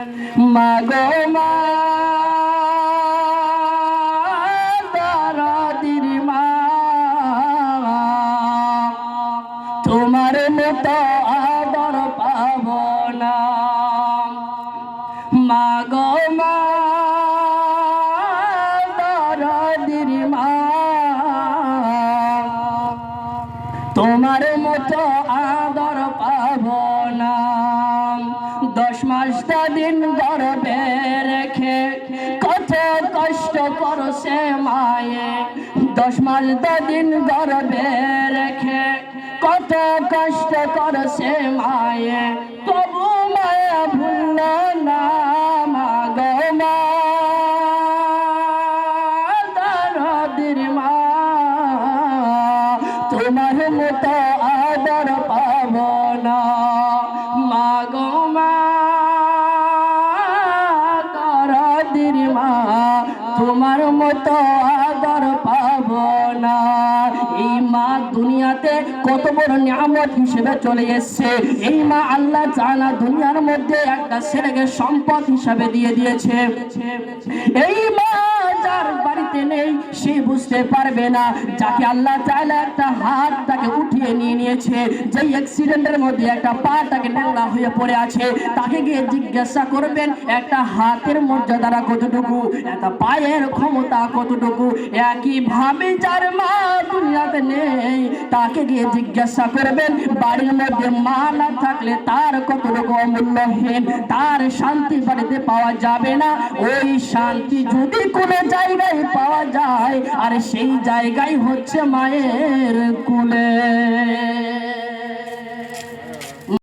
মাগো মা দরদির মা, তোমার মতো আদর পাব না। মাগো মা দরদির মা, তোমার মতো আদর পাব না। 10 মাস দিন গর্ভে রেখে কত কষ্ট করছে মায়ে। 10 মাস দিন গর্ভে রেখে কত কষ্ট করছে মায়ে, তবু মায়া ভুলল না। মাগো মা দরদির মা, তোমার মতো আদর পাব না। মাগো মা দরদির মা, তোমার মতো আদর পাব না। এই মা দুনিয়াতে কত বড় নিয়ামত হিসেবে চলে এসছে। এই মা আল্লাহ জানা দুনিয়ার মধ্যে একটা ছেলেকে সম্পদ হিসাবে দিয়ে দিয়েছে। এই মা যার বাড়িতে নেই সে বুঝতে পারবে না। যাকে আল্লাহ তাআলা একটা হাত তাকে উঠিয়ে নিয়ে নিয়েছে, যে অ্যাক্সিডেন্টের মধ্যে একটা পাটাকে ন্যাংরা হয়ে পড়ে আছে, তাকে গিয়ে জিজ্ঞাসা করবেন একটা হাতের মর্যাদা কতটুকু, একটা পায়ের ক্ষমতা কতটুকু। একইভাবে যার মা দুনিয়াতে নেই তাকে গিয়ে জিজ্ঞাসা করবেন বাড়ির মধ্যে মা না থাকলে তার কতটুকু অমূল্যহীন, তার শান্তি বাড়িতে পাওয়া যাবে না। ওই শান্তি যদি কোনো জায়গায় পাওয়া যায়, আর সেই জায়গায় হচ্ছে মায়ের কোলে।